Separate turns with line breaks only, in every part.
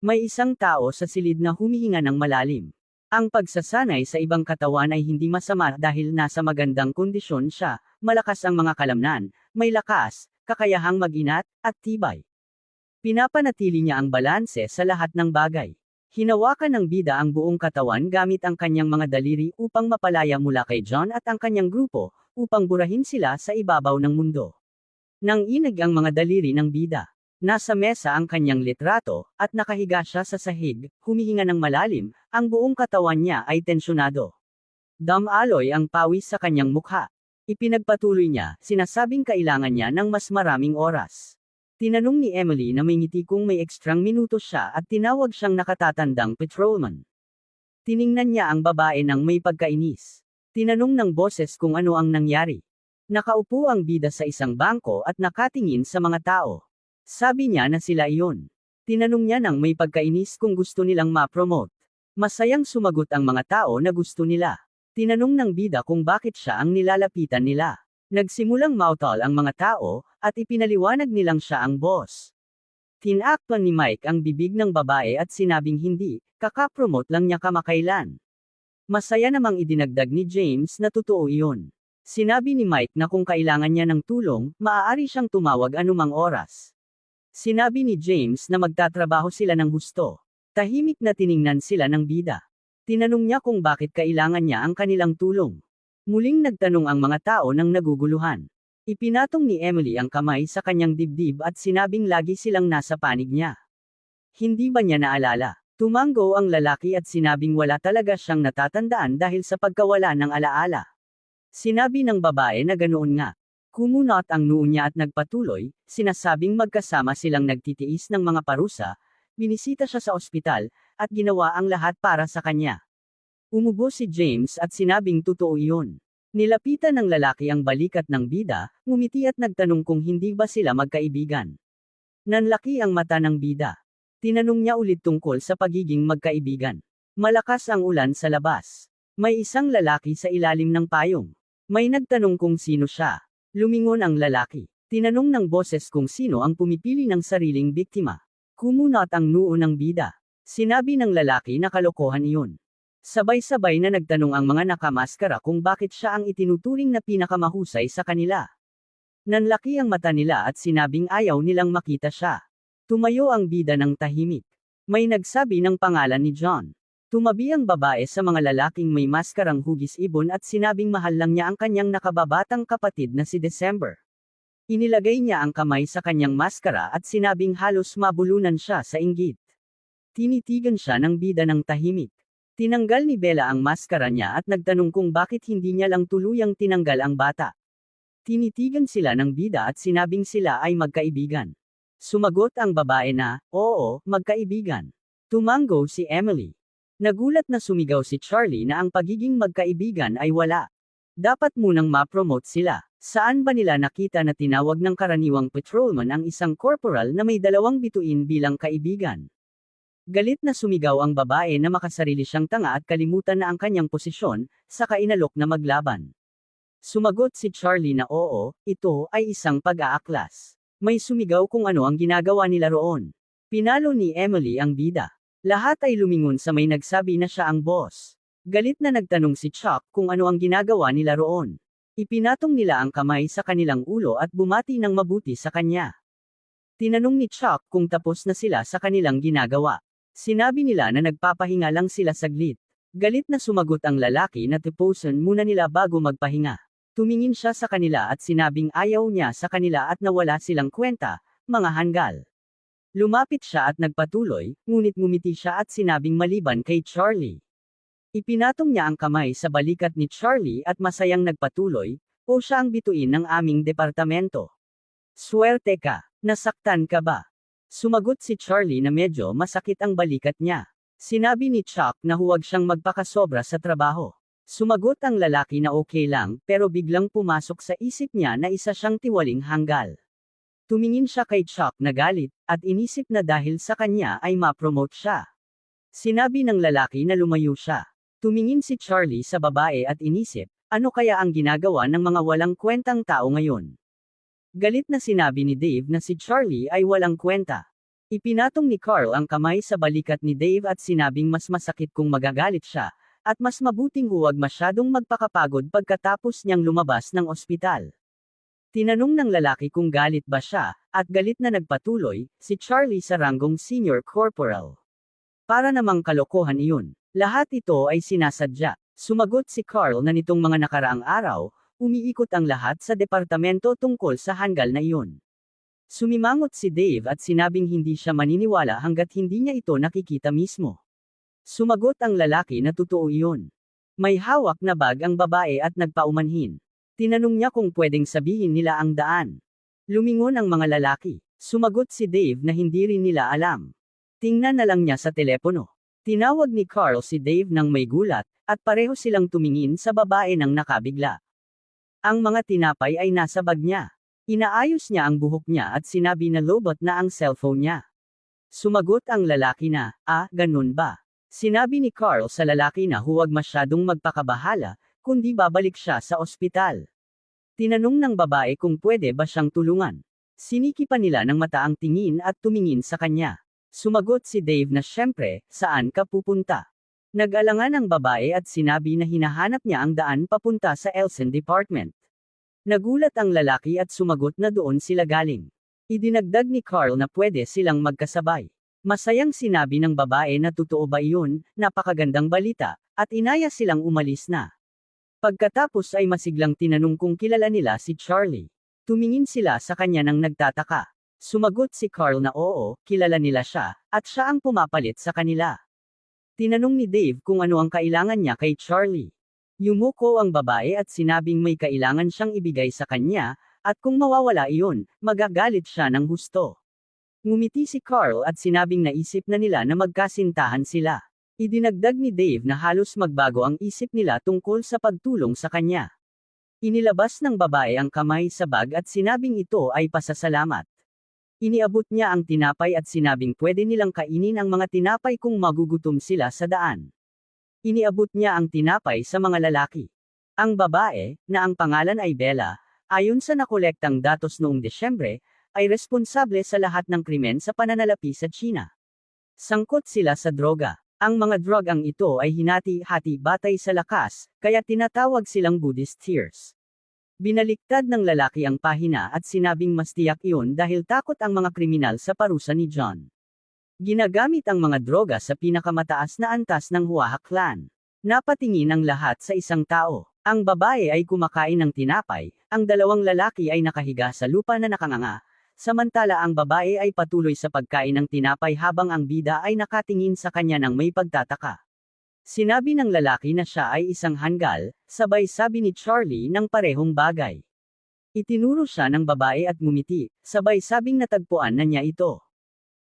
May isang tao sa silid na humihinga ng malalim. Ang pagsasanay sa ibang katawan ay hindi masama dahil nasa magandang kondisyon siya, malakas ang mga kalamnan, may lakas, kakayahang mag-inat, at tibay. Pinapanatili niya ang balanse sa lahat ng bagay. Hinawakan ng bida ang buong katawan gamit ang kanyang mga daliri upang mapalaya mula kay John at ang kanyang grupo, upang burahin sila sa ibabaw ng mundo. Nang inag ang mga daliri ng bida. Nasa mesa ang kanyang litrato, at nakahiga siya sa sahig, humihinga ng malalim, ang buong katawan niya ay tensyonado. Damaloy ang pawis sa kanyang mukha. Ipinagpatuloy niya, sinasabing kailangan niya ng mas maraming oras. Tinanong ni Emily na may ngiti kung may ekstrang minuto siya at tinawag siyang nakatatandang patrolman. Tiningnan niya ang babae ng may pagkainis. Tinanong ng boses kung ano ang nangyari. Nakaupo ang bida sa isang bangko at nakatingin sa mga tao. Sabi niya na sila iyon. Tinanong niya ng may pagkainis kung gusto nilang ma-promote. Masayang sumagot ang mga tao na gusto nila. Tinanong ng bida kung bakit siya ang nilalapitan nila. Nagsimulang mautal ang mga tao, at ipinaliwanag nilang siya ang boss. Tinakpan ni Mike ang bibig ng babae at sinabing hindi, kakapromote lang niya kamakailan. Masaya namang idinagdag ni James na totoo iyon. Sinabi ni Mike na kung kailangan niya ng tulong, maaari siyang tumawag anumang oras. Sinabi ni James na magtatrabaho sila ng husto. Tahimik na tiningnan sila ng bida. Tinanong niya kung bakit kailangan niya ang kanilang tulong. Muling nagtanong ang mga tao ng naguguluhan. Ipinatong ni Emily ang kamay sa kanyang dibdib at sinabing lagi silang nasa panig niya. Hindi ba niya naalala? Tumango ang lalaki at sinabing wala talaga siyang natatandaan dahil sa pagkawala ng alaala. Sinabi ng babae na ganoon nga. Kumunot ang noo niya at nagpatuloy, sinasabing magkasama silang nagtitiis ng mga parusa, binisita siya sa ospital, at ginawa ang lahat para sa kanya. Umubo si James at sinabing totoo iyon. Nilapitan ng lalaki ang balikat ng bida, ngumiti at nagtanong kung hindi ba sila magkaibigan. Nanlaki ang mata ng bida. Tinanong niya ulit tungkol sa pagiging magkaibigan. Malakas ang ulan sa labas. May isang lalaki sa ilalim ng payong. May nagtanong kung sino siya. Lumingon ang lalaki. Tinanong ng boses kung sino ang pumipili ng sariling biktima. Kumunot ang noo ng bida. Sinabi ng lalaki na kalokohan iyon. Sabay-sabay na nagtanong ang mga nakamaskara kung bakit siya ang itinuturing na pinakamahusay sa kanila. Nanlaki ang mata nila at sinabing ayaw nilang makita siya. Tumayo ang bida ng tahimik. May nagsabi ng pangalan ni John. Tumabi ang babae sa mga lalaking may maskarang hugis ibon at sinabing mahal lang niya ang kanyang nakababatang kapatid na si December. Inilagay niya ang kamay sa kanyang maskara at sinabing halos mabulunan siya sa inggit. Tinitigan siya ng bida ng tahimik. Tinanggal ni Bella ang maskara niya at nagtanong kung bakit hindi niya lang tuluyang tinanggal ang bata. Tinitigan sila ng bida at sinabing sila ay magkaibigan. Sumagot ang babae na, oo, magkaibigan. Tumango si Emily. Nagulat na sumigaw si Charlie na ang pagiging magkaibigan ay wala. Dapat munang ma-promote sila. Saan ba nila nakita na tinawag ng karaniwang patrolman ang isang corporal na may 2 bituin bilang kaibigan? Galit na sumigaw ang babae na makasarili siyang tanga at kalimutan na ang kanyang posisyon, saka inalok na maglaban. Sumagot si Charlie na oo, ito ay isang pag-aaklas. May sumigaw kung ano ang ginagawa nila roon. Pinalo ni Emily ang bida. Lahat ay lumingon sa may nagsabi na siya ang boss. Galit na nagtanong si Chuck kung ano ang ginagawa nila roon. Ipinatong nila ang kamay sa kanilang ulo at bumati ng mabuti sa kanya. Tinanong ni Chuck kung tapos na sila sa kanilang ginagawa. Sinabi nila na nagpapahinga lang sila saglit. Galit na sumagot ang lalaki na tapusin muna nila bago magpahinga. Tumingin siya sa kanila at sinabing ayaw niya sa kanila at nawala silang kwenta, mga hanggal. Lumapit siya at nagpatuloy, ngunit ngumiti siya at sinabing maliban kay Charlie. Ipinatong niya ang kamay sa balikat ni Charlie at masayang nagpatuloy, o siya ang bituin ng aming departamento. Swerte ka, nasaktan ka ba? Sumagot si Charlie na medyo masakit ang balikat niya. Sinabi ni Chuck na huwag siyang magpakasobra sa trabaho. Sumagot ang lalaki na okay lang, pero biglang pumasok sa isip niya na isa siyang tiwaling hanggal. Tumingin siya kay Chuck na galit, at inisip na dahil sa kanya ay ma-promote siya. Sinabi ng lalaki na lumayo siya. Tumingin si Charlie sa babae at inisip, ano kaya ang ginagawa ng mga walang kwentang tao ngayon? Galit na sinabi ni Dave na si Charlie ay walang kwenta. Ipinatong ni Carl ang kamay sa balikat ni Dave at sinabing mas masakit kung magagalit siya, at mas mabuting huwag masyadong magpakapagod pagkatapos niyang lumabas ng ospital. Tinanong ng lalaki kung galit ba siya, at galit na nagpatuloy, si Charlie sa ranggong senior corporal. Para namang kalokohan iyon. Lahat ito ay sinasadya. Sumagot si Carl na nitong mga nakaraang araw, umiikot ang lahat sa departamento tungkol sa hanggal na iyon. Sumimangot si Dave at sinabing hindi siya maniniwala hanggat hindi niya ito nakikita mismo. Sumagot ang lalaki na totoo iyon. May hawak na bag ang babae at nagpaumanhin. Tinanong niya kung pwedeng sabihin nila ang daan. Lumingon ang mga lalaki. Sumagot si Dave na hindi rin nila alam. Tingnan na lang niya sa telepono. Tinawag ni Carl si Dave nang may gulat, at pareho silang tumingin sa babae nang nakabigla. Ang mga tinapay ay nasa bag niya. Inaayos niya ang buhok niya at sinabi na lobot na ang cellphone niya. Sumagot ang lalaki na, ganun ba? Sinabi ni Carl sa lalaki na huwag masyadong magpakabahala, kundi babalik siya sa ospital. Tinanong ng babae kung pwede ba siyang tulungan. Sinikipan nila ng mata ang tingin at tumingin sa kanya. Sumagot si Dave na syempre, saan ka pupunta? Nag-alangan ang babae at sinabi na hinahanap niya ang daan papunta sa Elsen Department. Nagulat ang lalaki at sumagot na doon sila galing. Idinagdag ni Carl na pwede silang magkasabay. Masayang sinabi ng babae na totoo ba iyon, napakagandang balita, at inaya silang umalis na. Pagkatapos ay masiglang tinanong kung kilala nila si Charlie. Tumingin sila sa kanya nang nagtataka. Sumagot si Carl na oo, kilala nila siya, at siya ang pumapalit sa kanila. Tinanong ni Dave kung ano ang kailangan niya kay Charlie. Yumuko ang babae at sinabing may kailangan siyang ibigay sa kanya, at kung mawawala iyon, magagalit siya ng husto. Ngumiti si Carl at sinabing naisip na nila na magkasintahan sila. Idinagdag ni Dave na halos magbago ang isip nila tungkol sa pagtulong sa kanya. Inilabas ng babae ang kamay sa bag at sinabing ito ay pasasalamat. Iniabot niya ang tinapay at sinabing pwede nilang kainin ang mga tinapay kung magugutom sila sa daan. Iniabot niya ang tinapay sa mga lalaki. Ang babae, na ang pangalan ay Bella, ayon sa nakolektang datos noong Desyembre, ay responsable sa lahat ng krimen sa pananalapi sa China. Sangkot sila sa droga. Ang mga drogang ito ay hinati-hati batay sa lakas, kaya tinatawag silang Buddhist tears. Binaliktad ng lalaki ang pahina at sinabing mas tiyak iyon dahil takot ang mga kriminal sa parusa ni John. Ginagamit ang mga droga sa pinakamataas na antas ng Hua clan. Napatingin ang lahat sa isang tao. Ang babae ay kumakain ng tinapay, ang dalawang lalaki ay nakahiga sa lupa na nakanganga, samantala ang babae ay patuloy sa pagkain ng tinapay habang ang bida ay nakatingin sa kanya ng may pagtataka. Sinabi ng lalaki na siya ay isang hanggal, sabay sabi ni Charlie ng parehong bagay. Itinuro siya ng babae at ngumiti, sabay sabing natagpuan na niya ito.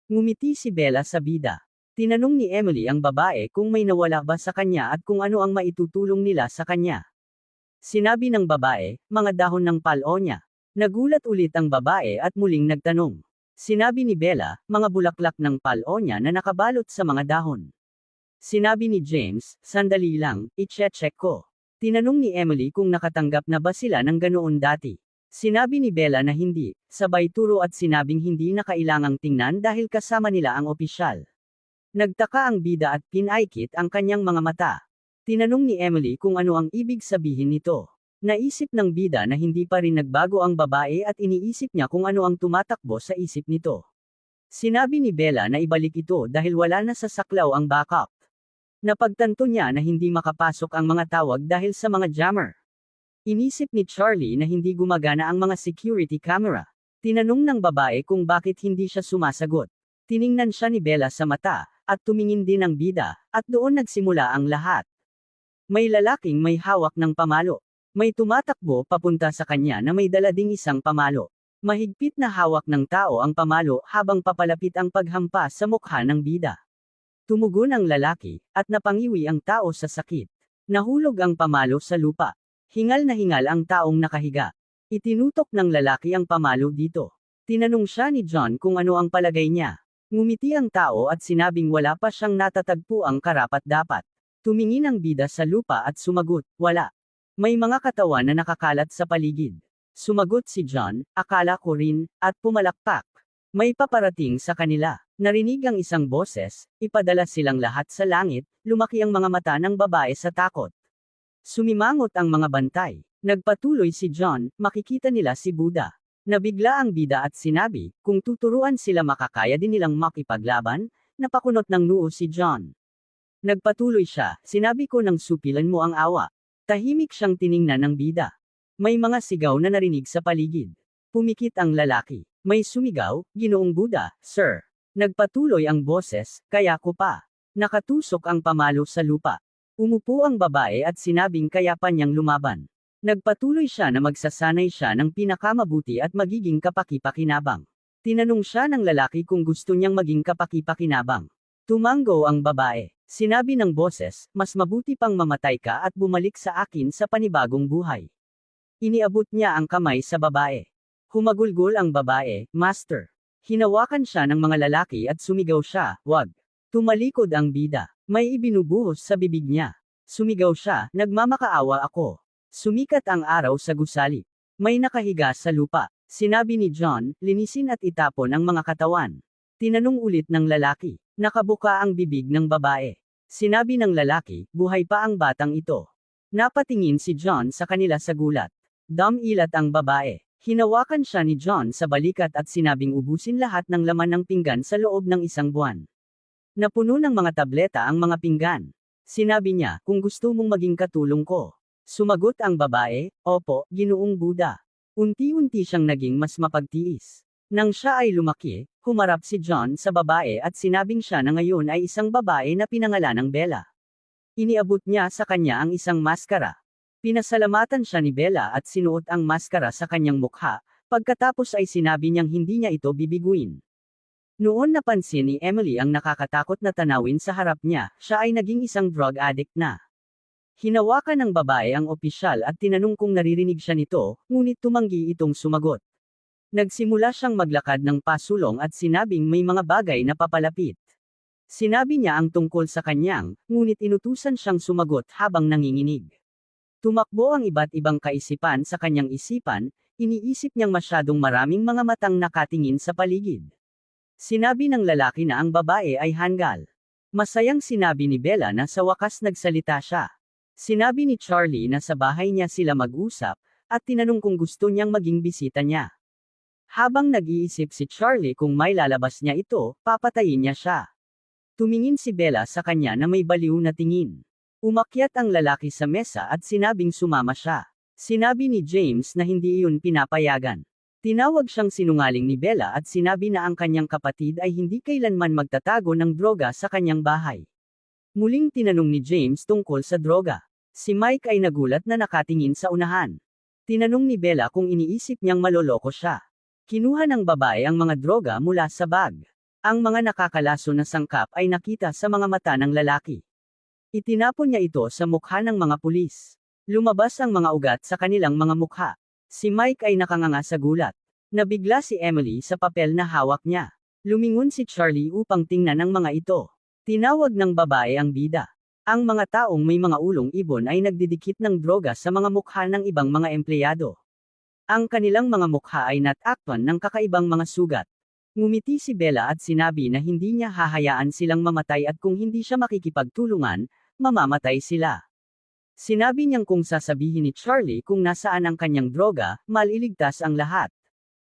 Ngumiti si Bella sa bida. Tinanong ni Emily ang babae kung may nawala ba sa kanya at kung ano ang maitutulong nila sa kanya. Sinabi ng babae, mga dahon ng paloonya. Nagulat ulit ang babae at muling nagtanong. Sinabi ni Bella, mga bulaklak ng paloonya na nakabalot sa mga dahon. Sinabi ni James, sandali lang, i-check ko. Tinanong ni Emily kung nakatanggap na ba sila ng ganoon dati. Sinabi ni Bella na hindi, sabay turo at sinabing hindi na kailangang tingnan dahil kasama nila ang opisyal. Nagtaka ang bida at pinaikit ang kanyang mga mata. Tinanong ni Emily kung ano ang ibig sabihin nito. Naisip ng bida na hindi pa rin nagbago ang babae at iniisip niya kung ano ang tumatakbo sa isip nito. Sinabi ni Bella na ibalik ito dahil wala na sa saklaw ang backup. Napagtanto niya na hindi makapasok ang mga tawag dahil sa mga jammer. Inisip ni Charlie na hindi gumagana ang mga security camera. Tinanong ng babae kung bakit hindi siya sumasagot. Tiningnan siya ni Bella sa mata, at tumingin din ang bida, at doon nagsimula ang lahat. May lalaking may hawak ng pamalo. May tumatakbo papunta sa kanya na may dala ding isang pamalo. Mahigpit na hawak ng tao ang pamalo habang papalapit ang paghampas sa mukha ng bida. Tumugon ang lalaki, at napangiwi ang tao sa sakit. Nahulog ang pamalo sa lupa. Hingal na hingal ang taong nakahiga. Itinutok ng lalaki ang pamalo dito. Tinanong siya ni John kung ano ang palagay niya. Ngumiti ang tao at sinabing wala pa siyang natatagpo ang karapat-dapat. Tumingin ang bida sa lupa at sumagot, wala. May mga katawan na nakakalat sa paligid. Sumagot si John, akala ko rin, at pumalakpak. May paparating sa kanila. Narinig ang isang boses, ipadala silang lahat sa langit, lumaki ang mga mata ng babae sa takot. Sumimangot ang mga bantay. Nagpatuloy si John, makikita nila si Buddha. Nabigla ang bida at sinabi, kung tuturuan sila makakaya din nilang makipaglaban, napakunot ng noo si John. Nagpatuloy siya, sinabi ko nang supilan mo ang awa. Tahimik siyang tiningnan ng bida. May mga sigaw na narinig sa paligid. Pumikit ang lalaki. May sumigaw, Ginoong Buddha, sir. Nagpatuloy ang boses, kaya ko pa. Nakatusok ang pamalo sa lupa. Umupo ang babae at sinabing kaya pa niyang lumaban. Nagpatuloy siya na magsasanay siya ng pinakamabuti at magiging kapaki-pakinabang. Tinanong siya ng lalaki kung gusto niyang maging kapaki-pakinabang. Tumango ang babae. Sinabi ng boses, mas mabuti pang mamatay ka at bumalik sa akin sa panibagong buhay. Iniabot niya ang kamay sa babae. Humagulgol ang babae, Master. Hinawakan siya ng mga lalaki at sumigaw siya, wag. Tumalikod ang bida. May ibinubuhos sa bibig niya. Sumigaw siya, nagmamakaawa ako. Sumikat ang araw sa gusali. May nakahiga sa lupa. Sinabi ni John, linisin at itapon ang mga katawan. Tinanong ulit ng lalaki. Nakabuka ang bibig ng babae. Sinabi ng lalaki, buhay pa ang batang ito. Napatingin si John sa kanila sa gulat. Dumilat ang babae. Hinawakan siya ni John sa balikat at sinabing ubusin lahat ng laman ng pinggan sa loob ng isang buwan. Napuno ng mga tableta ang mga pinggan. Sinabi niya, kung gusto mong maging katulong ko. Sumagot ang babae, opo, Ginoong Buddha. Unti-unti siyang naging mas mapagtiis. Nang siya ay lumaki, humarap si John sa babae at sinabing siya na ngayon ay isang babae na pinangalanang Bella. Iniabot niya sa kanya ang isang maskara. Pinasalamatan siya ni Bella at sinuot ang maskara sa kanyang mukha, pagkatapos ay sinabi niyang hindi niya ito bibiguin. Noon napansin ni Emily ang nakakatakot na tanawin sa harap niya, siya ay naging isang drug addict na. Hinawakan ng babae ang opisyal at tinanong kung naririnig siya nito, ngunit tumanggi itong sumagot. Nagsimula siyang maglakad ng pasulong at sinabing may mga bagay na papalapit. Sinabi niya ang tungkol sa kanyang, ngunit inutusan siyang sumagot habang nanginginig. Tumakbo ang iba't ibang kaisipan sa kanyang isipan, iniisip niyang masyadong maraming mga matang nakatingin sa paligid. Sinabi ng lalaki na ang babae ay hanggal. Masayang sinabi ni Bella na sa wakas nagsalita siya. Sinabi ni Charlie na sa bahay niya sila mag-usap, at tinanong kung gusto niyang maging bisita niya. Habang nag-iisip si Charlie kung may lalabas niya ito, papatayin niya siya. Tumingin si Bella sa kanya na may baliw na tingin. Umakyat ang lalaki sa mesa at sinabing sumama siya. Sinabi ni James na hindi iyon pinapayagan. Tinawag siyang sinungaling ni Bella at sinabi na ang kanyang kapatid ay hindi kailanman magtatago ng droga sa kanyang bahay. Muling tinanong ni James tungkol sa droga. Si Mike ay nagulat na nakatingin sa unahan. Tinanong ni Bella kung iniisip niyang maloloko siya. Kinuha ng babae ang mga droga mula sa bag. Ang mga nakakalaso na sangkap ay nakita sa mga mata ng lalaki. Itinapon niya ito sa mukha ng mga pulis. Lumabas ang mga ugat sa kanilang mga mukha. Si Mike ay nakanganga sa gulat. Nabigla si Emily sa papel na hawak niya. Lumingon si Charlie upang tingnan ang mga ito. Tinawag ng babae ang bida. Ang mga taong may mga ulong ibon ay nagdidikit ng droga sa mga mukha ng ibang mga empleyado. Ang kanilang mga mukha ay natakpan ng kakaibang mga sugat. Ngumiti si Bella at sinabi na hindi niya hahayaan silang mamatay at kung hindi siya makikipagtulungan, mamamatay sila. Sinabi niyang kung sasabihin ni Charlie kung nasaan ang kanyang droga, maliligtas ang lahat.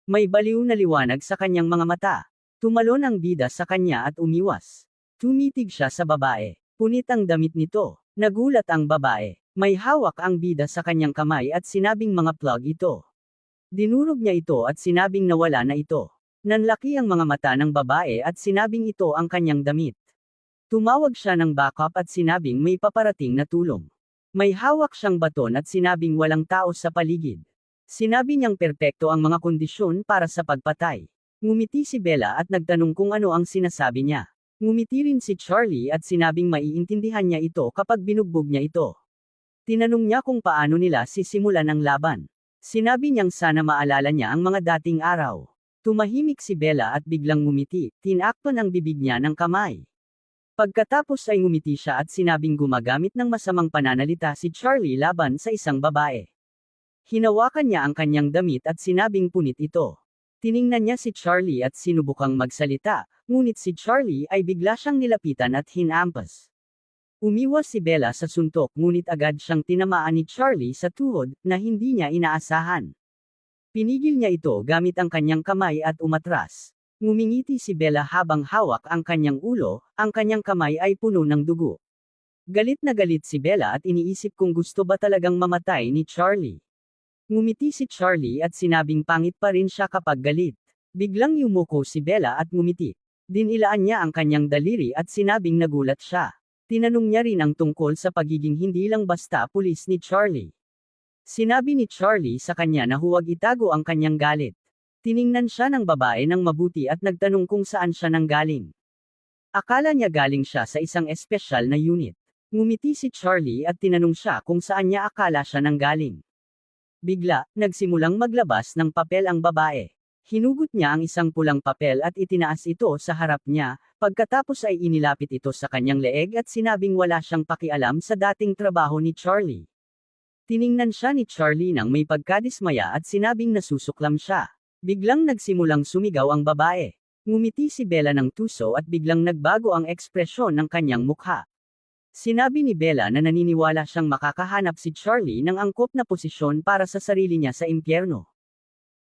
May baliw na liwanag sa kanyang mga mata. Tumalon ang bida sa kanya at umiwas. Tumitig siya sa babae. Punit ang damit nito. Nagulat ang babae. May hawak ang bida sa kanyang kamay at sinabing mga plug ito. Dinurog niya ito at sinabing nawala na ito. Nanlaki ang mga mata ng babae at sinabing ito ang kanyang damit. Tumawag siya ng backup at sinabing may paparating na tulong. May hawak siyang baton at sinabing walang tao sa paligid. Sinabi niyang perpekto ang mga kondisyon para sa pagpatay. Ngumiti si Bella at nagtanong kung ano ang sinasabi niya. Ngumiti rin si Charlie at sinabing maiintindihan niya ito kapag binugbog niya ito. Tinanong niya kung paano nila sisimulan ang laban. Sinabi niyang sana maalala niya ang mga dating araw. Tumahimik si Bella at biglang ngumiti, tinakpan ang bibig niya ng kamay. Pagkatapos ay ngumiti siya at sinabing gumagamit ng masamang pananalita si Charlie laban sa isang babae. Hinawakan niya ang kanyang damit at sinabing punit ito. Tiningnan niya si Charlie at sinubukang magsalita, ngunit si Charlie ay bigla siyang nilapitan at hinampas. Umiwas si Bella sa suntok ngunit agad siyang tinamaan ni Charlie sa tuhod na hindi niya inaasahan. Pinigil niya ito gamit ang kanyang kamay at umatras. Ngumingiti si Bella habang hawak ang kanyang ulo, ang kanyang kamay ay puno ng dugo. Galit na galit si Bella at iniisip kung gusto ba talagang mamatay ni Charlie. Ngumiti si Charlie at sinabing pangit pa rin siya kapag galit. Biglang yumuko si Bella at ngumiti. Dinilaan niya ang kanyang daliri at sinabing nagulat siya. Tinanong niya rin ang tungkol sa pagiging hindi lang basta pulis ni Charlie. Sinabi ni Charlie sa kanya na huwag itago ang kanyang galit. Tiningnan siya ng babae ng mabuti at nagtanong kung saan siya nanggaling. Akala niya galing siya sa isang espesyal na unit. Ngumiti si Charlie at tinanong siya kung saan niya akala siya nanggaling. Bigla, nagsimulang maglabas ng papel ang babae. Hinugot niya ang isang pulang papel at itinaas ito sa harap niya, pagkatapos ay inilapit ito sa kanyang leeg at sinabing wala siyang pakialam sa dating trabaho ni Charlie. Tiningnan siya ni Charlie nang may pagkadismaya at sinabing nasusuklam siya. Biglang nagsimulang sumigaw ang babae. Ngumiti si Bella ng tuso at biglang nagbago ang ekspresyon ng kanyang mukha. Sinabi ni Bella na naniniwala siyang makakahanap si Charlie ng angkop na posisyon para sa sarili niya sa impyerno.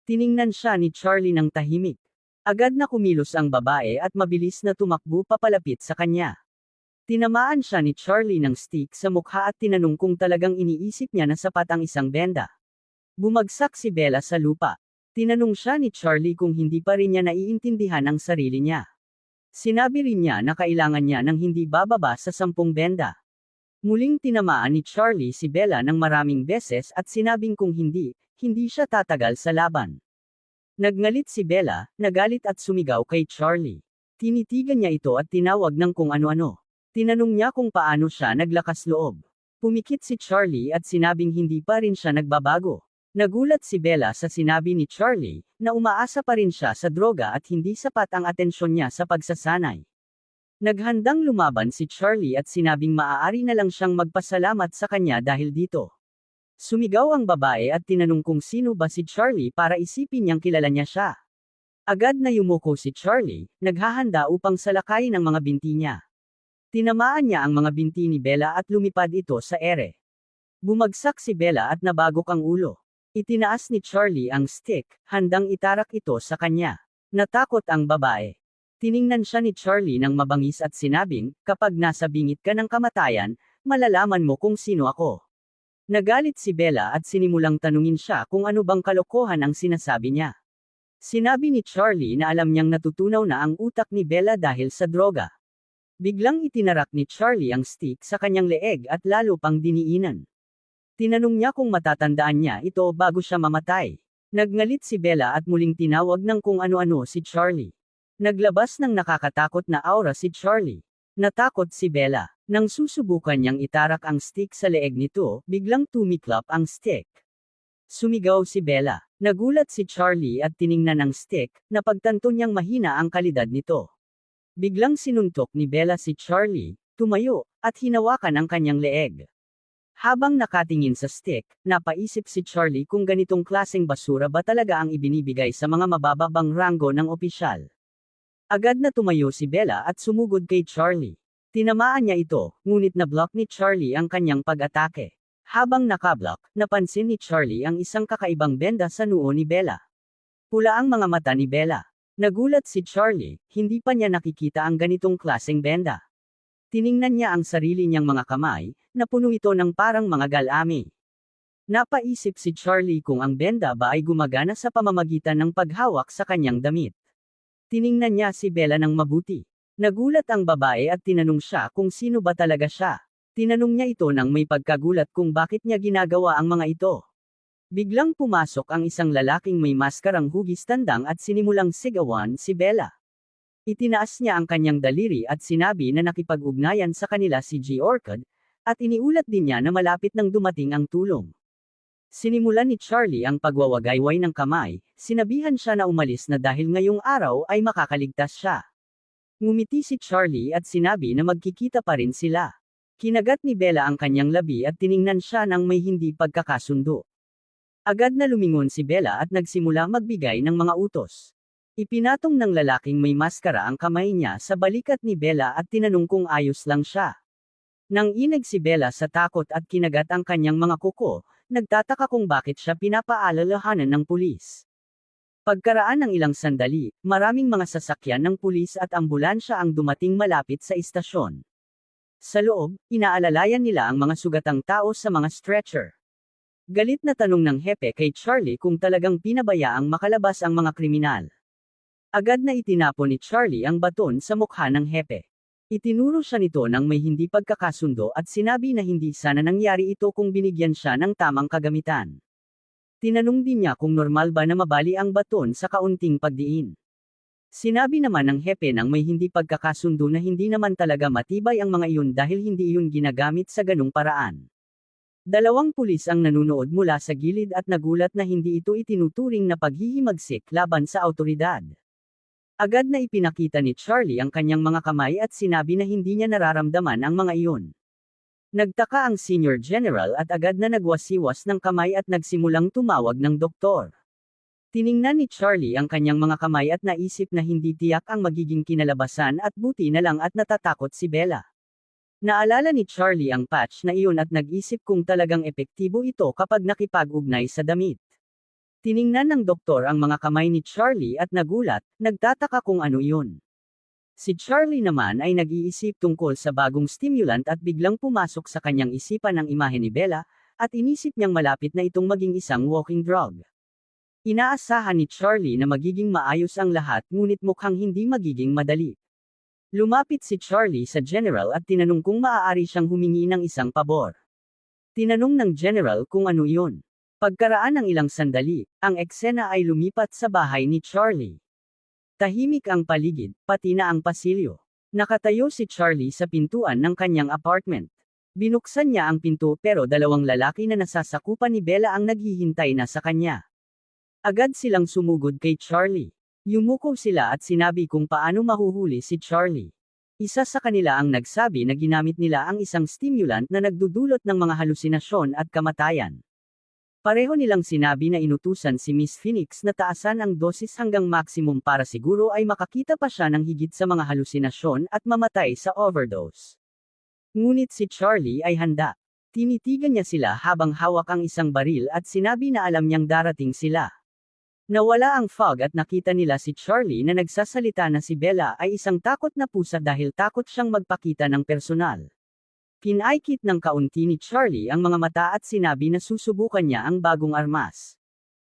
Tiningnan siya ni Charlie ng tahimik. Agad na kumilos ang babae at mabilis na tumakbo papalapit sa kanya. Tinamaan siya ni Charlie ng stick sa mukha at tinanong kung talagang iniisip niya na sapat ang isang benda. Bumagsak si Bella sa lupa. Tinanong siya ni Charlie kung hindi pa rin niya naiintindihan ang sarili niya. Sinabi rin niya na kailangan niya ng hindi bababa sa 10 benda. Muling tinamaan ni Charlie si Bella ng maraming beses at sinabing kung hindi siya tatagal sa laban. Nagngalit si Bella, nagalit at sumigaw kay Charlie. Tinitigan niya ito at tinawag ng kung ano-ano. Tinanong niya kung paano siya naglakas loob. Pumikit si Charlie at sinabing hindi pa rin siya nagbabago. Nagulat si Bella sa sinabi ni Charlie, na umaasa pa rin siya sa droga at hindi sapat ang atensyon niya sa pagsasanay. Naghandang lumaban si Charlie at sinabing maaari na lang siyang magpasalamat sa kanya dahil dito. Sumigaw ang babae at tinanong kung sino ba si Charlie para isipin niyang kilala niya siya. Agad na yumuko si Charlie, naghahanda upang salakayin ang mga binti niya. Tinamaan niya ang mga binti ni Bella at lumipad ito sa ere. Bumagsak si Bella at nabagok ang ulo. Itinaas ni Charlie ang stick, handang itarak ito sa kanya. Natakot ang babae. Tiningnan siya ni Charlie ng mabangis at sinabing, kapag nasa bingit ka ng kamatayan, malalaman mo kung sino ako. Nagalit si Bella at sinimulang tanungin siya kung ano bang kalokohan ang sinasabi niya. Sinabi ni Charlie na alam niyang natutunaw na ang utak ni Bella dahil sa droga. Biglang itinarak ni Charlie ang stick sa kanyang leeg at lalo pang diniinan. Tinanong niya kung matatandaan niya ito bago siya mamatay. Nagngalit si Bella at muling tinawag ng kung ano-ano si Charlie. Naglabas ng nakakatakot na aura si Charlie. Natakot si Bella. Nang susubukan niyang itarak ang stick sa leeg nito, biglang tumiklap ang stick. Sumigaw si Bella. Nagulat si Charlie at tiningnan ang stick, napagtanto niyang mahina ang kalidad nito. Biglang sinuntok ni Bella si Charlie, tumayo, at hinawakan ang kanyang leeg. Habang nakatingin sa stick, napaisip si Charlie kung ganitong klaseng basura ba talaga ang ibinibigay sa mga mabababang ranggo ng opisyal. Agad na tumayo si Bella at sumugod kay Charlie. Tinamaan niya ito, ngunit na-block ni Charlie ang kanyang pag-atake. Habang nakablock, napansin ni Charlie ang isang kakaibang benda sa noo ni Bella. Pula ang mga mata ni Bella. Nagulat si Charlie, hindi pa niya nakikita ang ganitong klaseng benda. Tiningnan niya ang sarili niyang mga kamay, na puno ito ng parang mga galami. Napaisip si Charlie kung ang benda ba ay gumagana sa pamamagitan ng paghawak sa kanyang damit. Tiningnan niya si Bella ng mabuti. Nagulat ang babae at tinanong siya kung sino ba talaga siya. Tinanong niya ito nang may pagkagulat kung bakit niya ginagawa ang mga ito. Biglang pumasok ang isang lalaking may maskarang hugis tandang at sinimulang sigawan si Bella. Itinaas niya ang kanyang daliri at sinabi na nakipag-ugnayan sa kanila si G. Orchid, at iniulat din niya na malapit nang dumating ang tulong. Sinimulan ni Charlie ang pagwawagayway ng kamay, sinabihan siya na umalis na dahil ngayong araw ay makakaligtas siya. Ngumiti si Charlie at sinabi na magkikita pa rin sila. Kinagat ni Bella ang kanyang labi at tiningnan siya nang may hindi pagkakasundo. Agad na lumingon si Bella at nagsimula magbigay ng mga utos. Ipinatong ng lalaking may maskara ang kamay niya sa balikat ni Bella at tinanong kung ayos lang siya. Nang inig si Bella sa takot at kinagat ang kanyang mga kuko, nagtataka kung bakit siya pinapaalalahanan ng pulis. Pagkaraan ng ilang sandali, maraming mga sasakyan ng pulis at ambulansya ang dumating malapit sa istasyon. Sa loob, inaalalayan nila ang mga sugatang tao sa mga stretcher. Galit na tanong ng hepe kay Charlie kung talagang pinabayaang makalabas ang mga kriminal. Agad na itinapon ni Charlie ang baton sa mukha ng hepe. Itinuro siya nito nang may hindi pagkakasundo at sinabi na hindi sana nangyari ito kung binigyan siya ng tamang kagamitan. Tinanong din niya kung normal ba na mabali ang baton sa kaunting pagdiin. Sinabi naman ng hepe nang may hindi pagkakasundo na hindi naman talaga matibay ang mga iyon dahil hindi iyon ginagamit sa ganung paraan. Dalawang pulis ang nanunood mula sa gilid at nagulat na hindi ito itinuturing na paghihimagsik laban sa awtoridad. Agad na ipinakita ni Charlie ang kanyang mga kamay at sinabi na hindi niya nararamdaman ang mga iyon. Nagtaka ang senior general at agad na nagwasiwas ng kamay at nagsimulang tumawag ng doktor. Tiningnan ni Charlie ang kanyang mga kamay at naisip na hindi tiyak ang magiging kinalabasan at buti na lang at natatakot si Bella. Naalala ni Charlie ang patch na iyon at nag-isip kung talagang epektibo ito kapag nakipag-ugnay sa damit. Tiningnan ng doktor ang mga kamay ni Charlie at nagulat, nagtataka kung ano iyon. Si Charlie naman ay nag-iisip tungkol sa bagong stimulant at biglang pumasok sa kanyang isipan ang imahe ni Bella, at inisip niyang malapit na itong maging isang walking drug. Inaasahan ni Charlie na magiging maayos ang lahat ngunit mukhang hindi magiging madali. Lumapit si Charlie sa general at tinanong kung maaari siyang humingi ng isang pabor. Tinanong ng general kung ano iyon. Pagkaraan ng ilang sandali, ang eksena ay lumipat sa bahay ni Charlie. Tahimik ang paligid, pati na ang pasilyo. Nakatayo si Charlie sa pintuan ng kanyang apartment. Binuksan niya ang pinto pero dalawang lalaki na nasasakupan ni Bella ang naghihintay na sa kanya. Agad silang sumugod kay Charlie. Yumuko sila at sinabi kung paano mahuhuli si Charlie. Isa sa kanila ang nagsabi na ginamit nila ang isang stimulant na nagdudulot ng mga halusinasyon at kamatayan. Pareho nilang sinabi na inutusan si Miss Phoenix na taasan ang dosis hanggang maximum para siguro ay makakita pa siya ng higit sa mga halusinasyon at mamatay sa overdose. Ngunit si Charlie ay handa. Tinitigan niya sila habang hawak ang isang baril at sinabi na alam niyang darating sila. Nawala ang fog at nakita nila si Charlie na nagsasalita na si Bella ay isang takot na pusa dahil takot siyang magpakita ng personal. Pinaikit ng kaunti ni Charlie ang mga mata at sinabi na susubukan niya ang bagong armas.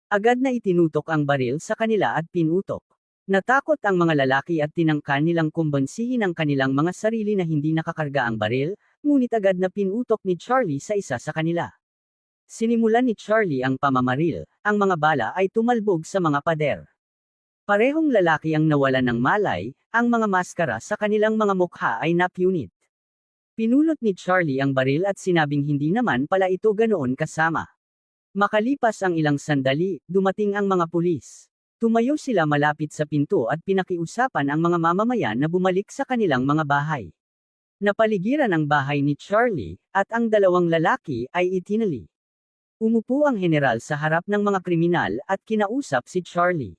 Agad na itinutok ang baril sa kanila at pinutok. Natakot ang mga lalaki at tinangkan nilang kumbansihin ang kanilang mga sarili na hindi nakakarga ang baril, ngunit agad na pinutok ni Charlie sa isa sa kanila. Sinimulan ni Charlie ang pamamaril, ang mga bala ay tumalbog sa mga pader. Parehong lalaki ang nawalan ng malay, ang mga maskara sa kanilang mga mukha ay napunit. Pinulot ni Charlie ang baril at sinabing hindi naman pala ito ganoon kasama. Makalipas ang ilang sandali, dumating ang mga pulis. Tumayo sila malapit sa pinto at pinakiusapan ang mga mamamayan na bumalik sa kanilang mga bahay. Napaligiran ang bahay ni Charlie, at ang dalawang lalaki ay itinali. Umupo ang general sa harap ng mga kriminal at kinausap si Charlie.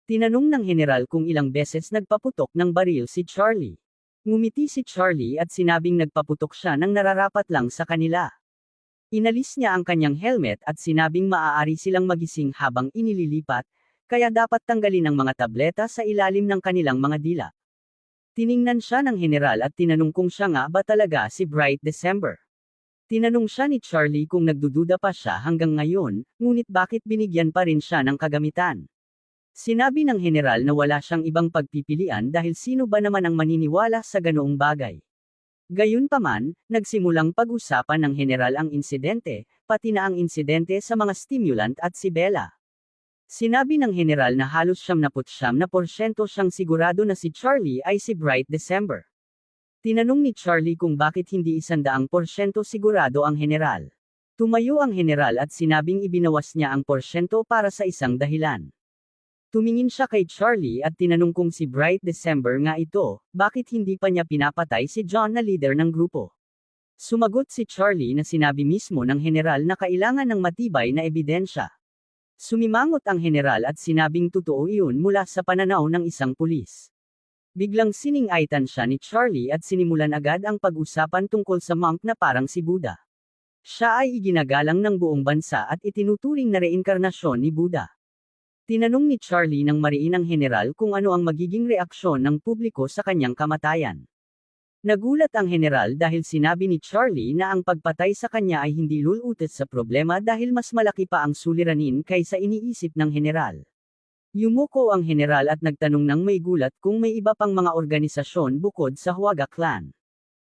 Tinanong ng general kung ilang beses nagpaputok ng baril si Charlie. Ngumiti si Charlie at sinabing nagpaputok siya nang nararapat lang sa kanila. Inalis niya ang kanyang helmet at sinabing maaari silang magising habang inililipat, kaya dapat tanggalin ang mga tableta sa ilalim ng kanilang mga dila. Tiningnan siya ng general at tinanong kung siya nga ba talaga si Bright December. Tinanong siya ni Charlie kung nagdududa pa siya hanggang ngayon, ngunit bakit binigyan pa rin siya ng kagamitan. Sinabi ng general na wala siyang ibang pagpipilian dahil sino ba naman ang maniniwala sa ganoong bagay. Gayunpaman, nagsimulang pag-usapan ng general ang insidente, pati na ang insidente sa mga stimulant at si Bella. Sinabi ng general na halos 99% siyang sigurado na si Charlie ay si Bright December. Tinanong ni Charlie kung bakit hindi 100% sigurado ang general. Tumayo ang general at sinabing ibinawas niya ang porsyento para sa isang dahilan. Tumingin siya kay Charlie at tinanong kung si Bright December nga ito, bakit hindi pa niya pinapatay si John na leader ng grupo. Sumagot si Charlie na sinabi mismo ng general na kailangan ng matibay na ebidensya. Sumimangot ang general at sinabing totoo iyon mula sa pananaw ng isang pulis. Biglang siningaitan siya ni Charlie at sinimulan agad ang pag-usapan tungkol sa monk na parang si Buddha. Siya ay iginagalang ng buong bansa at itinuturing na reinkarnasyon ni Buddha. Tinanong ni Charlie ng mariin ang general kung ano ang magiging reaksyon ng publiko sa kanyang kamatayan. Nagulat ang general dahil sinabi ni Charlie na ang pagpatay sa kanya ay hindi lulutot sa problema dahil mas malaki pa ang suliranin kaysa iniisip ng general. Yumuko ang general at nagtanong ng may gulat kung may iba pang mga organisasyon bukod sa Huaga Clan.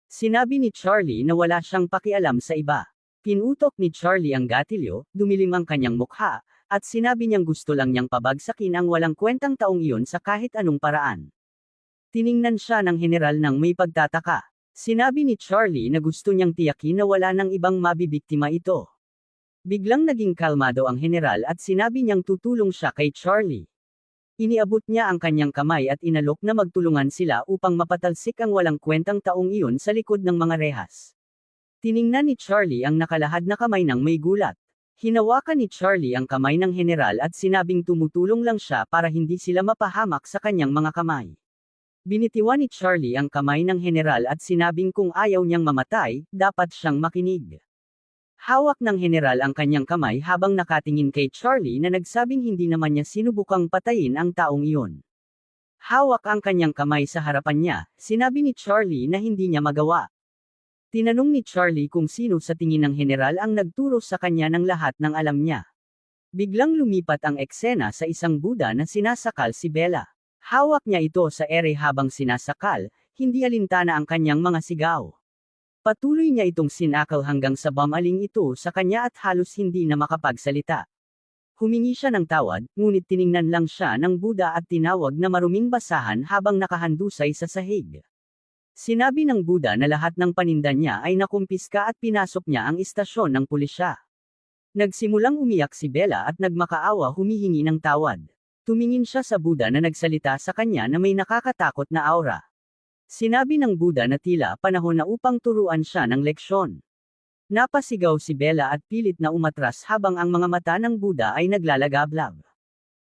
Sinabi ni Charlie na wala siyang pakialam sa iba. Pinutok ni Charlie ang gatilyo, dumilim ang kanyang mukha, at sinabi niyang gusto lang niyang pabagsakin ang walang kwentang taong iyon sa kahit anong paraan. Tiningnan siya ng general ng may pagtataka. Sinabi ni Charlie na gusto niyang tiyakin na wala nang ibang mabibiktima ito. Biglang naging kalmado ang general at sinabi niyang tutulong siya kay Charlie. Iniabot niya ang kanyang kamay at inalok na magtulungan sila upang mapatalsik ang walang kwentang taong iyon sa likod ng mga rehas. Tiningnan ni Charlie ang nakalahad na kamay ng may gulat. Hinawakan ni Charlie ang kamay ng general at sinabing tumutulong lang siya para hindi sila mapahamak sa kanyang mga kamay. Binitiwan ni Charlie ang kamay ng general at sinabing kung ayaw niyang mamatay, dapat siyang makinig. Hawak ng general ang kanyang kamay habang nakatingin kay Charlie na nagsabing hindi naman niya sinubukang patayin ang taong iyon. Hawak ang kanyang kamay sa harapan niya, sinabi ni Charlie na hindi niya magawa. Tinanong ni Charlie kung sino sa tingin ng general ang nagturo sa kanya ng lahat ng alam niya. Biglang lumipat ang eksena sa isang Buddha na sinasakal si Bella. Hawak niya ito sa ere habang sinasakal, hindi alintana ang kanyang mga sigaw. Patuloy niya itong sinakal hanggang sa bumaling ito sa kanya at halos hindi na makapagsalita. Humingi siya ng tawad, ngunit tiningnan lang siya ng Buddha at tinawag na maruming basahan habang nakahandusay sa sahig. Sinabi ng Buddha na lahat ng paninda niya ay nakumpiska at pinasok niya ang istasyon ng pulisya. Nagsimulang umiyak si Bella at nagmakaawa humihingi ng tawad. Tumingin siya sa Buddha na nagsalita sa kanya na may nakakatakot na aura. Sinabi ng Buddha na tila panahon na upang turuan siya ng leksyon. Napasigaw si Bella at pilit na umatras habang ang mga mata ng Buddha ay naglalagablab.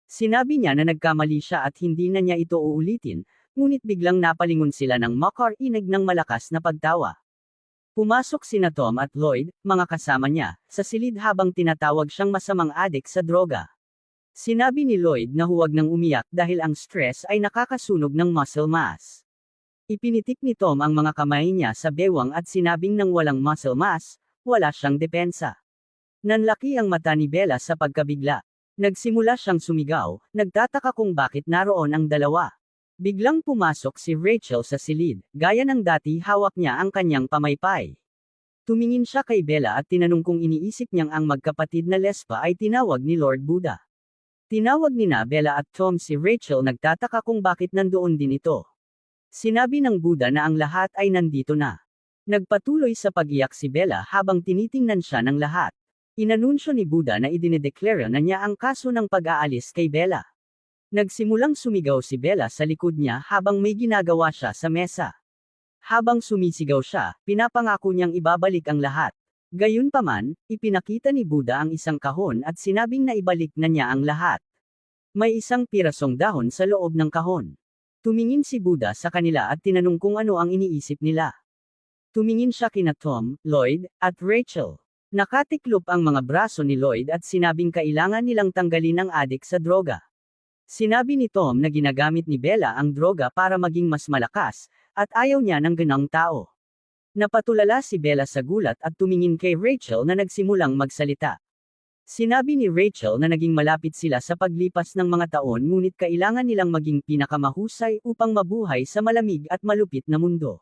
Sinabi niya na nagkamali siya at hindi na niya ito uulitin, ngunit biglang napalingon sila ng makarinig ng malakas na pagtawa. Pumasok sina Tom at Lloyd, mga kasama niya, sa silid habang tinatawag siyang masamang adik sa droga. Sinabi ni Lloyd na huwag nang umiyak dahil ang stress ay nakakasunog ng muscle mass. Ipinitik ni Tom ang mga kamay niya sa bewang at sinabing nang walang muscle mass, wala siyang depensa. Nanlaki ang mata ni Bella sa pagkabigla. Nagsimula siyang sumigaw, nagtataka kung bakit naroon ang dalawa. Biglang pumasok si Rachel sa silid, gaya ng dati hawak niya ang kanyang pamaypay. Tumingin siya kay Bella at tinanong kung iniisip niyang ang magkapatid na Lespa ay tinawag ni Lord Buddha. Tinawag ni Bella at Tom si Rachel nagtataka kung bakit nandoon din ito. Sinabi ng Buddha na ang lahat ay nandito na. Nagpatuloy sa pag-iyak si Bella habang tinitingnan siya ng lahat. Inanunsyo ni Buddha na idinedeklara na niya ang kaso ng pag-aalis kay Bella. Nagsimulang sumigaw si Bella sa likod niya habang may ginagawa siya sa mesa. Habang sumisigaw siya, pinapangako niyang ibabalik ang lahat. Gayunpaman, ipinakita ni Buddha ang isang kahon at sinabing na ibalik na niya ang lahat. May isang pirasong dahon sa loob ng kahon. Tumingin si Buddha sa kanila at tinanong kung ano ang iniisip nila. Tumingin siya kina Tom, Lloyd, at Rachel. Nakatiklop ang mga braso ni Lloyd at sinabing kailangan nilang tanggalin ang adik sa droga. Sinabi ni Tom na ginagamit ni Bella ang droga para maging mas malakas, at ayaw niya ng ganang tao. Napatulala si Bella sa gulat at tumingin kay Rachel na nagsimulang magsalita. Sinabi ni Rachel na naging malapit sila sa paglipas ng mga taon ngunit kailangan nilang maging pinakamahusay upang mabuhay sa malamig at malupit na mundo.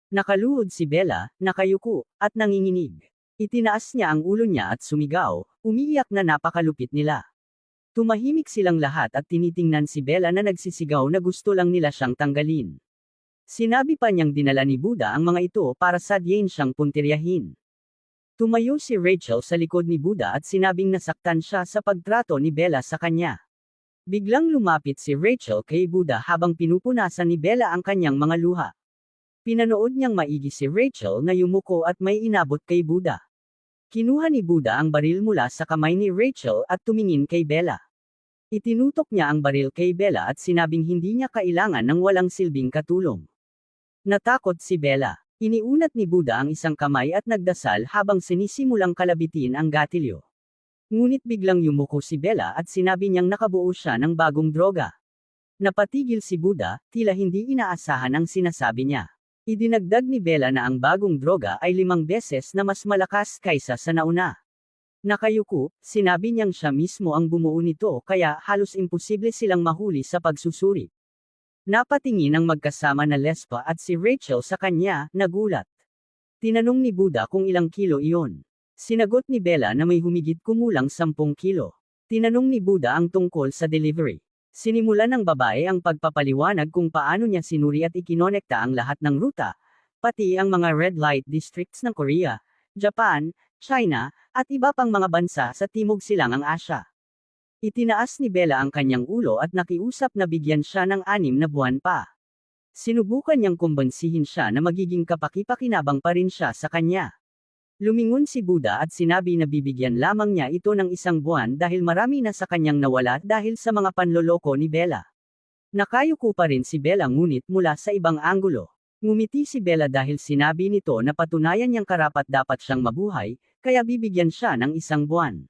Nakaluhod si Bella, nakayuko, at nanginginig. Itinaas niya ang ulo niya at sumigaw, umiiyak na napakalupit nila. Tumahimik silang lahat at tinitingnan si Bella na nagsisigaw na gusto lang nila siyang tanggalin. Sinabi pa niyang dinala ni Buddha ang mga ito para sadyain siyang puntiryahin. Tumayo si Rachel sa likod ni Buddha at sinabing nasaktan siya sa pagtrato ni Bella sa kanya. Biglang lumapit si Rachel kay Buddha habang pinupunasan ni Bella ang kanyang mga luha. Pinanood niyang maigi si Rachel na yumuko at may inabot kay Buddha. Kinuha ni Buda ang baril mula sa kamay ni Rachel at tumingin kay Bella. Itinutok niya ang baril kay Bella at sinabing hindi niya kailangan ng walang silbing katulong. Natakot si Bella. Iniunat ni Buda ang isang kamay at nagdasal habang sinisimulang kalabitin ang gatilyo. Ngunit biglang yumuko si Bella at sinabi niyang nakabuo siya ng bagong droga. Napatigil si Buda, tila hindi inaasahan ang sinasabi niya. Idinagdag ni Bella na ang bagong droga ay 5 beses na mas malakas kaysa sa nauna. Nakayuko, sinabi niyang siya mismo ang bumuo nito kaya halos imposible silang mahuli sa pagsusuri. Napatingin ang magkasama na Lespa at si Rachel sa kanya, nagulat. Tinanong ni Buda kung ilang kilo iyon. Sinagot ni Bella na may humigit kumulang 10 kilo. Tinanong ni Buda ang tungkol sa delivery. Sinimulan ng babae ang pagpapaliwanag kung paano niya sinuri at ikinonekta ang lahat ng ruta, pati ang mga red light districts ng Korea, Japan, China, at iba pang mga bansa sa Timog Silangang Asya. Itinaas ni Bella ang kanyang ulo at nakiusap na bigyan siya ng 6 na buwan pa. Sinubukan niyang kumbansihin siya na magiging kapaki-pakinabang pa rin siya sa kanya. Lumingon si Buda at sinabi na bibigyan lamang niya ito ng 1 buwan dahil marami na sa kanyang nawala dahil sa mga panloloko ni Bella. Nakayuko pa rin si Bella ngunit mula sa ibang anggulo. Ngumiti si Bella dahil sinabi nito na patunayan niyang karapat-dapat siyang mabuhay, kaya bibigyan siya ng 1 buwan.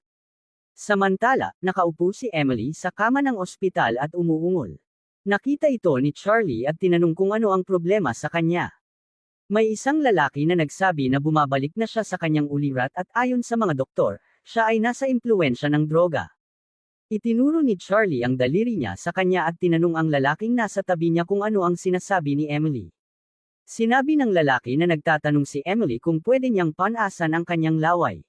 Samantala, nakaupo si Emily sa kama ng ospital at umuungol. Nakita ito ni Charlie at tinanong kung ano ang problema sa kanya. May isang lalaki na nagsabi na bumabalik na siya sa kanyang ulirat at ayon sa mga doktor, siya ay nasa impluwensya ng droga. Itinuro ni Charlie ang daliri niya sa kanya at tinanong ang lalaking nasa tabi niya kung ano ang sinasabi ni Emily. Sinabi ng lalaki na nagtatanong si Emily kung pwede niyang panasan ang kanyang laway.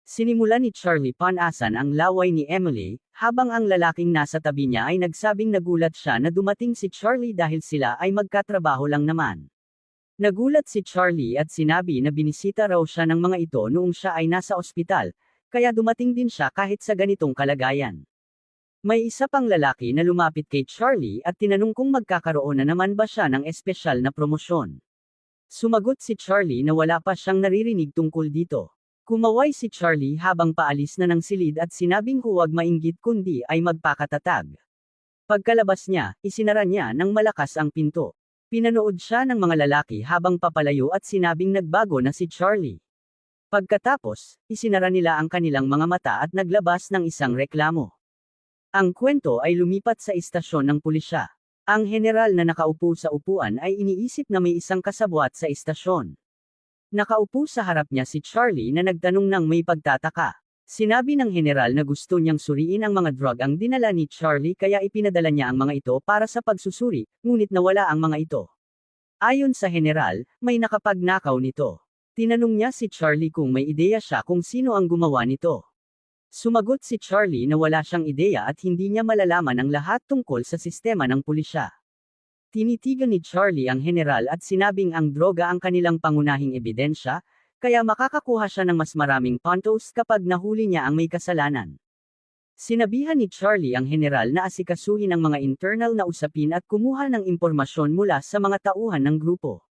Sinimula ni Charlie panasan ang laway ni Emily, habang ang lalaking nasa tabi niya ay nagsabing nagulat siya na dumating si Charlie dahil sila ay magkatrabaho lang naman. Nagulat si Charlie at sinabi na binisita raw siya ng mga ito noong siya ay nasa ospital, kaya dumating din siya kahit sa ganitong kalagayan. May isa pang lalaki na lumapit kay Charlie at tinanong kung magkakaroon na naman ba siya ng espesyal na promosyon. Sumagot si Charlie na wala pa siyang naririnig tungkol dito. Kumaway si Charlie habang paalis na ng silid at sinabing huwag mainggit kundi ay magpakatatag. Pagkalabas niya, isinara niya ng malakas ang pinto. Pinanood siya ng mga lalaki habang papalayo at sinabing nagbago na si Charlie. Pagkatapos, isinara nila ang kanilang mga mata at naglabas ng isang reklamo. Ang kwento ay lumipat sa istasyon ng pulisya. Ang general na nakaupo sa upuan ay iniisip na may isang kasabwat sa istasyon. Nakaupo sa harap niya si Charlie na nagtanong ng may pagtataka. Sinabi ng general na gusto niyang suriin ang mga drug ang dinala ni Charlie kaya ipinadala niya ang mga ito para sa pagsusuri, ngunit nawala ang mga ito. Ayon sa general, may nakapagnakaw nito. Tinanong niya si Charlie kung may ideya siya kung sino ang gumawa nito. Sumagot si Charlie na wala siyang ideya at hindi niya malalaman ang lahat tungkol sa sistema ng pulisya. Tinitigan ni Charlie ang general at sinabing ang droga ang kanilang pangunahing ebidensya, kaya makakakuha siya ng mas maraming puntos kapag nahuli niya ang may kasalanan. Sinabihan ni Charlie ang general na asikasuhin ang mga internal na usapin at kumuha ng impormasyon mula sa mga tauhan ng grupo.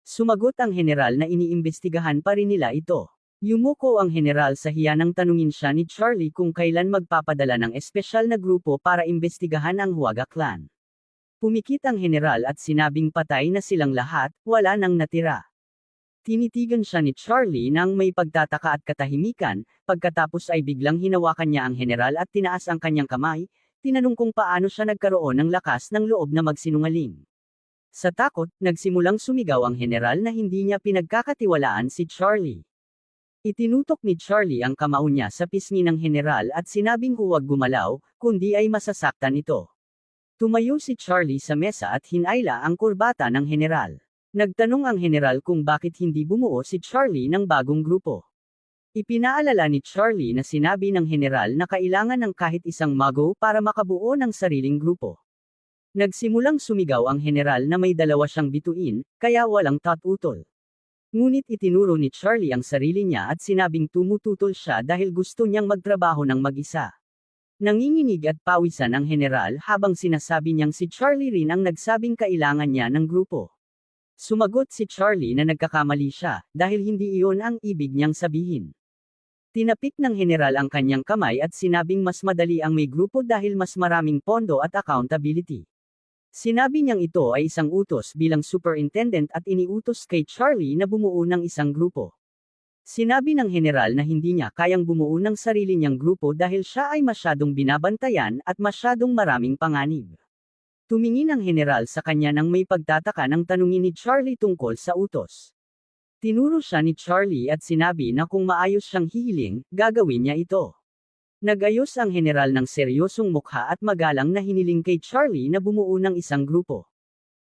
Sumagot ang general na iniimbestigahan pa rin nila ito. Yumuko ang general sa hiya nang tanungin siya ni Charlie kung kailan magpapadala ng espesyal na grupo para imbestigahan ang Huaga Clan. Pumikit ang general at sinabing patay na silang lahat, wala nang natira. Tinitigan siya ni Charlie nang may pagtataka at katahimikan, pagkatapos ay biglang hinawakan niya ang general at tinaas ang kanyang kamay, tinanong kung paano siya nagkaroon ng lakas ng loob na magsinungaling. Sa takot, nagsimulang sumigaw ang general na hindi niya pinagkakatiwalaan si Charlie. Itinutok ni Charlie ang kamao niya sa pisngi ng general at sinabing huwag gumalaw, kundi ay masasaktan ito. Tumayo si Charlie sa mesa at hinayla ang kurbata ng general. Nagtanong ang general kung bakit hindi bumuo si Charlie ng bagong grupo. Ipinaalala ni Charlie na sinabi ng general na kailangan ng kahit isang mago para makabuo ng sariling grupo. Nagsimulang sumigaw ang general na may 2 siyang bituin, kaya walang tatutol. Ngunit itinuro ni Charlie ang sarili niya at sinabing tumututol siya dahil gusto niyang magtrabaho ng mag-isa. Nanginginig at pawisan ang general habang sinasabi niyang si Charlie rin ang nagsabing kailangan niya ng grupo. Sumagot si Charlie na nagkakamali siya, dahil hindi iyon ang ibig niyang sabihin. Tinapik ng general ang kanyang kamay at sinabing mas madali ang may grupo dahil mas maraming pondo at accountability. Sinabi niyang ito ay isang utos bilang superintendent at iniutos kay Charlie na bumuo ng isang grupo. Sinabi ng general na hindi niya kayang bumuo ng sarili niyang grupo dahil siya ay masyadong binabantayan at masyadong maraming panganib. Tumingin ang general sa kanya nang may pagtataka nang tanungin ni Charlie tungkol sa utos. Tinuro siya ni Charlie at sinabi na kung maayos siyang hihiling, gagawin niya ito. Nagayos ang general ng seryosong mukha at magalang na hiniling kay Charlie na bumuo ng isang grupo.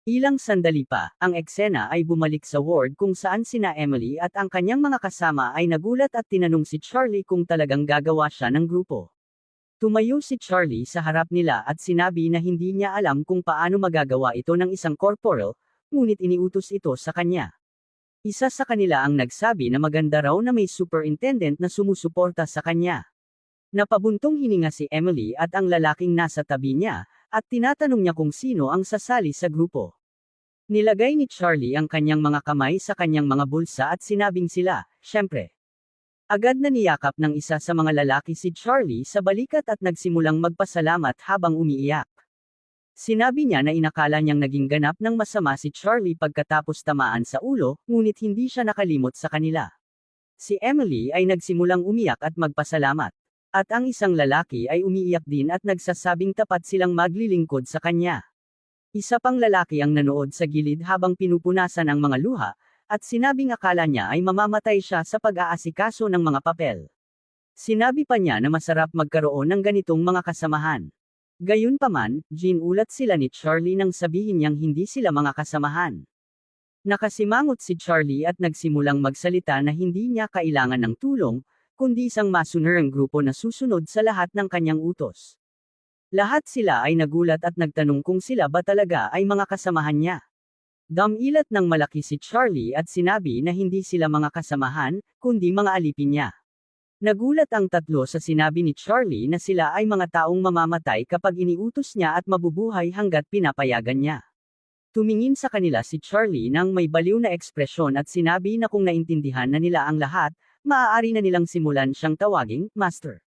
Ilang sandali pa, ang eksena ay bumalik sa ward kung saan sina Emily at ang kanyang mga kasama ay nagulat at tinanong si Charlie kung talagang gagawa siya ng grupo. Tumayo si Charlie sa harap nila at sinabi na hindi niya alam kung paano magagawa ito ng isang corporal, ngunit iniutos ito sa kanya. Isa sa kanila ang nagsabi na maganda raw na may superintendent na sumusuporta sa kanya. Napabuntong hininga si Emily at ang lalaking nasa tabi niya, at tinatanong niya kung sino ang sasali sa grupo. Nilagay ni Charlie ang kanyang mga kamay sa kanyang mga bulsa at sinabing sila, syempre. Agad na niyakap ng isa sa mga lalaki si Charlie sa balikat at nagsimulang magpasalamat habang umiiyak. Sinabi niya na inakala niyang naging ganap ng masama si Charlie pagkatapos tamaan sa ulo, ngunit hindi siya nakalimot sa kanila. Si Emily ay nagsimulang umiyak at magpasalamat. At ang isang lalaki ay umiiyak din at nagsasabing tapat silang maglilingkod sa kanya. Isa pang lalaki ang nanood sa gilid habang pinupunasan ang mga luha, at sinabing akala niya ay mamamatay siya sa pag-aasikaso ng mga papel. Sinabi pa niya na masarap magkaroon ng ganitong mga kasamahan. Gayunpaman, ginulat sila ni Charlie nang sabihin niyang hindi sila mga kasamahan. Nakasimangot si Charlie at nagsimulang magsalita na hindi niya kailangan ng tulong, kundi isang masunerang grupo na susunod sa lahat ng kanyang utos. Lahat sila ay nagulat at nagtanong kung sila ba talaga ay mga kasamahan niya. Damilat ng malaki si Charlie at sinabi na hindi sila mga kasamahan, kundi mga alipin niya. Nagulat ang tatlo sa sinabi ni Charlie na sila ay mga taong mamamatay kapag iniutos niya at mabubuhay hanggat pinapayagan niya. Tumingin sa kanila si Charlie nang may baliw na ekspresyon at sinabi na kung naintindihan na nila ang lahat, maaari na nilang simulan siyang tawaging Master.